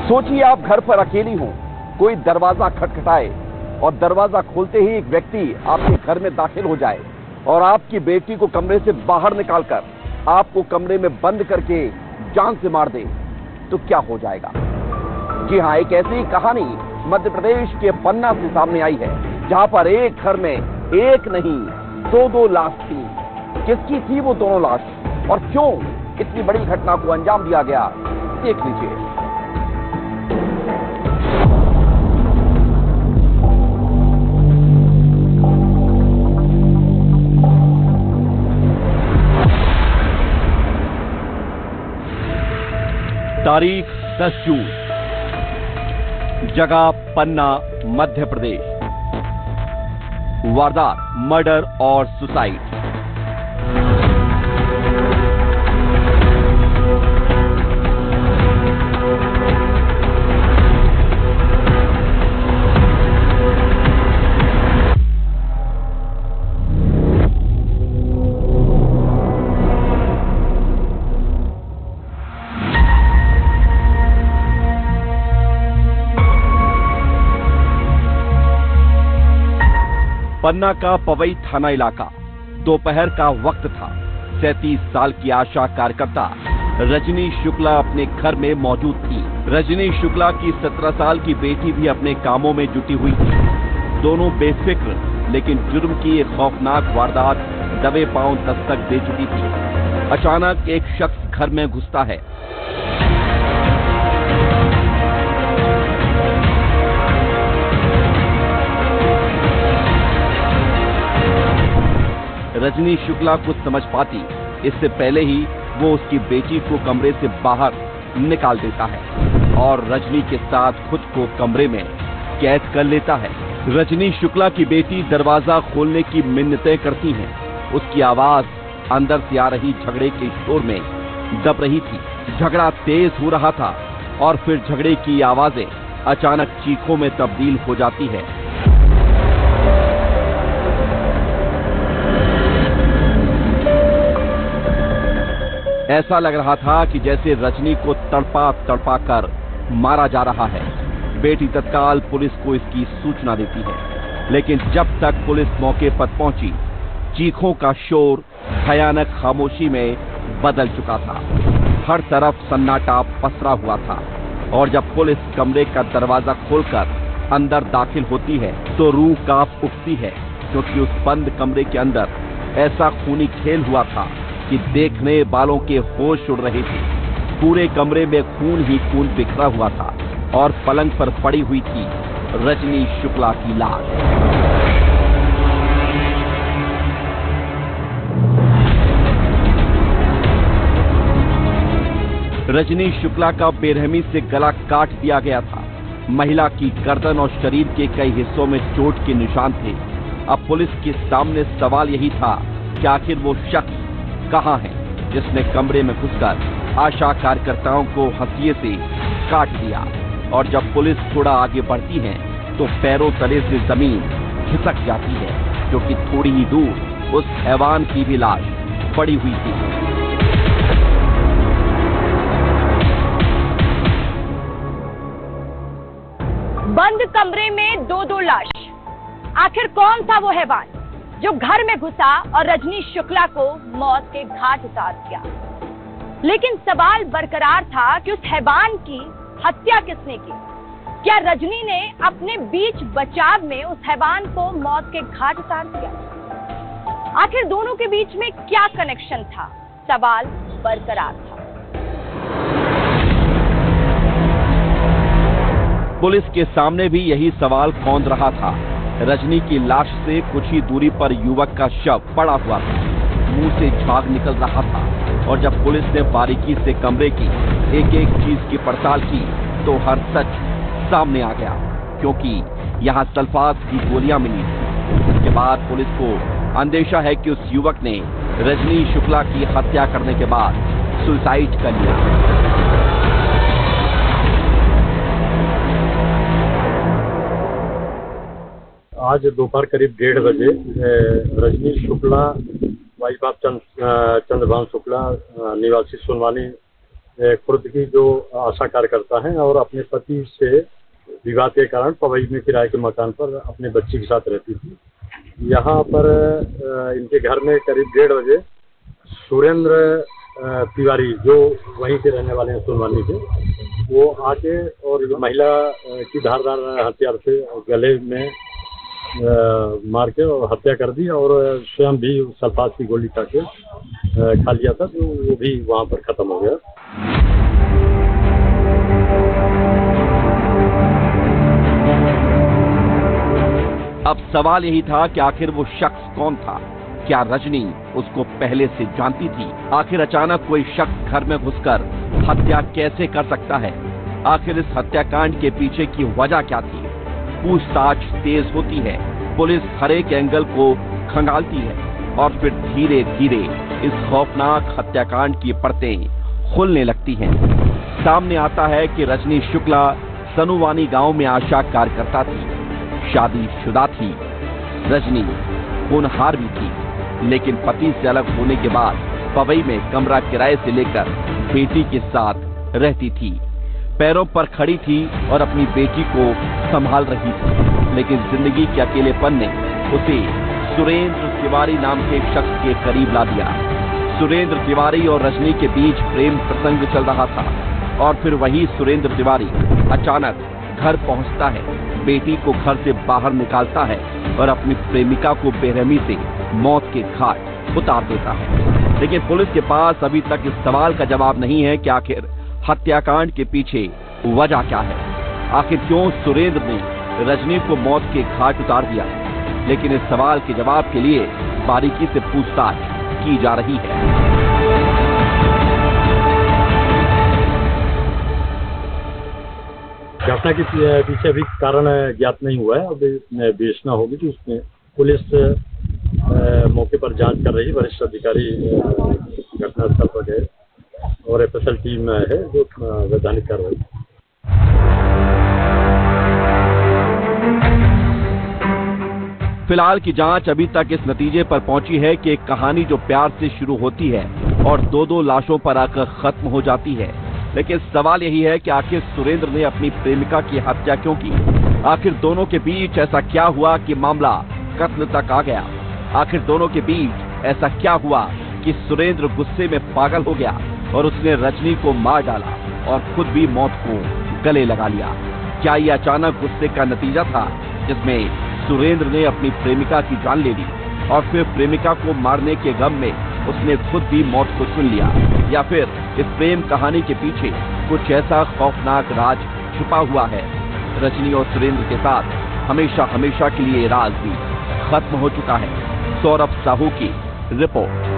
सोचिए आप घर पर अकेली हो, कोई दरवाजा खटखटाए और दरवाजा खोलते ही एक व्यक्ति आपके घर में दाखिल हो जाए और आपकी बेटी को कमरे से बाहर निकालकर आपको कमरे में बंद करके जान से मार दे, तो क्या हो जाएगा? जी हां, एक ऐसी कहानी मध्य प्रदेश के पन्ना से सामने आई है, जहां पर एक घर में एक नहीं दो लाश थी। किसकी थी वो दोनों लाश और क्यों इतनी बड़ी घटना को अंजाम दिया गया, देख लीजिए। तारीख 10 जून, जगह पन्ना, मध्य प्रदेश। वारदात मर्डर और सुसाइड। पन्ना का पवई थाना इलाका। दोपहर का वक्त था। 37 साल की आशा कार्यकर्ता रजनी शुक्ला अपने घर में मौजूद थी। रजनी शुक्ला की 17 साल की बेटी भी अपने कामों में जुटी हुई थी। दोनों बेफिक्र, लेकिन जुर्म की एक खौफनाक वारदात दबे पांव दस्तक दे चुकी थी। अचानक एक शख्स घर में घुसता है। रजनी शुक्ला कुछ समझ पाती इससे पहले ही वो उसकी बेटी को कमरे से बाहर निकाल देता है और रजनी के साथ खुद को कमरे में कैद कर लेता है। रजनी शुक्ला की बेटी दरवाजा खोलने की मिन्नतें करती हैं। उसकी आवाज अंदर से आ रही झगड़े के शोर में दब रही थी। झगड़ा तेज हो रहा था और फिर झगड़े की आवाजें अचानक चीखों में तब्दील हो जाती है। ऐसा लग रहा था कि जैसे रजनी को तड़पा कर मारा जा रहा है। बेटी तत्काल पुलिस को इसकी सूचना देती है, लेकिन जब तक पुलिस मौके पर पहुंची, चीखों का शोर भयानक खामोशी में बदल चुका था। हर तरफ सन्नाटा पसरा हुआ था और जब पुलिस कमरे का दरवाजा खोलकर अंदर दाखिल होती है तो रूह कांप उठती है, क्योंकि उस बंद कमरे के अंदर ऐसा खूनी खेल हुआ था कि देखने वालों के होश उड़ रहे थे। पूरे कमरे में खून ही खून बिखरा हुआ था और पलंग पर पड़ी हुई थी रजनी शुक्ला की लाश। रजनी शुक्ला का बेरहमी से गला काट दिया गया था। महिला की गर्दन और शरीर के कई हिस्सों में चोट के निशान थे। अब पुलिस के सामने सवाल यही था कि आखिर वो शख्स कहां है जिसने कमरे में घुसकर आशा कार्यकर्ताओं को हंसिए से काट दिया। और जब पुलिस थोड़ा आगे बढ़ती है तो पैरों तले से जमीन खिसक जाती है, क्योंकि थोड़ी ही दूर उस हैवान की भी लाश पड़ी हुई थी। बंद कमरे में दो लाश। आखिर कौन था वो हैवान जो घर में घुसा और रजनी शुक्ला को मौत के घाट उतार दिया? लेकिन सवाल बरकरार था कि उस हैवान की हत्या किसने की? क्या रजनी ने अपने बीच बचाव में उस हैवान को मौत के घाट उतार दिया? आखिर दोनों के बीच में क्या कनेक्शन था? सवाल बरकरार था। पुलिस के सामने भी यही सवाल कौंध रहा था। रजनी की लाश से कुछ ही दूरी पर युवक का शव पड़ा हुआ था। मुंह से झाग निकल रहा था और जब पुलिस ने बारीकी से कमरे की एक एक चीज की पड़ताल की तो हर सच सामने आ गया, क्योंकि यहाँ सल्फात की गोलियां मिली। इसके बाद पुलिस को अंदेशा है कि उस युवक ने रजनी शुक्ला की हत्या करने के बाद सुसाइड कर लिया। आज दोपहर करीब 1:30 बजे रजनी शुक्ला, वाइफ ऑफ चंद्रभान शुक्ला, निवासी सोनवानी खुर्द की जो आशा कार्यकर्ता हैं और अपने पति से विवाद के कारण पवई में किराए के मकान पर अपने बच्ची के साथ रहती थी। यहाँ पर इनके घर में करीब 1:30 बजे सुरेंद्र तिवारी, जो वहीं के रहने वाले हैं सोनवानी के, वो आके और महिला की धारदार हथियार से गले में मार के और हत्या कर दी और स्वयं भी सल्फास की गोली खा के खा लिया था, तो वो भी वहाँ पर खत्म हो गया। अब सवाल यही था कि आखिर वो शख्स कौन था। क्या रजनी उसको पहले से जानती थी? आखिर अचानक कोई शख्स घर में घुसकर हत्या कैसे कर सकता है? आखिर इस हत्याकांड के पीछे की वजह क्या थी? पूछताछ तेज होती है, पुलिस हर एक एंगल को खंगालती है और फिर धीरे धीरे इस खौफनाक हत्याकांड की परतें खुलने लगती हैं। सामने आता है कि रजनी शुक्ला सनुवानी गांव में आशा कार्यकर्ता थी, शादीशुदा थी। रजनी होनहार भी थी, लेकिन पति से अलग होने के बाद पवई में कमरा किराए से लेकर बेटी के साथ रहती थी। पैरों पर खड़ी थी और अपनी बेटी को संभाल रही थी, लेकिन जिंदगी के अकेलेपन ने उसे सुरेंद्र तिवारी नाम के शख्स के करीब ला दिया। सुरेंद्र तिवारी और रजनी के बीच प्रेम प्रसंग चल रहा था और फिर वही सुरेंद्र तिवारी अचानक घर पहुंचता है, बेटी को घर से बाहर निकालता है और अपनी प्रेमिका को बेरहमी से मौत के घाट उतार देता है। लेकिन पुलिस के पास अभी तक इस सवाल का जवाब नहीं है कि आखिर हत्याकांड के पीछे वजह क्या है। आखिर क्यों सुरेंद्र ने रजनी को मौत के घाट उतार दिया? लेकिन इस सवाल के जवाब के लिए बारीकी से पूछताछ की जा रही है। घटना के पीछे अभी कारण ज्ञात नहीं हुआ है, अभी विवेचना होगी कि उसमें पुलिस मौके पर जांच कर रही है। वरिष्ठ अधिकारी घटनास्थल पर गए और एफएसएल टीम है जो वैधानिक कार्रवाई। फिलहाल की जांच अभी तक इस नतीजे पर पहुंची है कि एक कहानी जो प्यार से शुरू होती है और दो लाशों पर आकर खत्म हो जाती है। लेकिन सवाल यही है कि आखिर सुरेंद्र ने अपनी प्रेमिका की हत्या क्यों की? आखिर दोनों के बीच ऐसा क्या हुआ कि मामला कत्ल तक आ गया? आखिर दोनों के बीच ऐसा क्या हुआ कि सुरेंद्र गुस्से में पागल हो गया और उसने रजनी को मार डाला और खुद भी मौत को गले लगा लिया? क्या ये अचानक गुस्से का नतीजा था जिसमें सुरेंद्र ने अपनी प्रेमिका की जान ले ली और फिर प्रेमिका को मारने के गम में उसने खुद भी मौत को चुन लिया? या फिर इस प्रेम कहानी के पीछे कुछ ऐसा खौफनाक राज छुपा हुआ है? रजनी और सुरेंद्र के साथ हमेशा के लिए राज भी खत्म हो चुका है। सौरभ साहू की रिपोर्ट।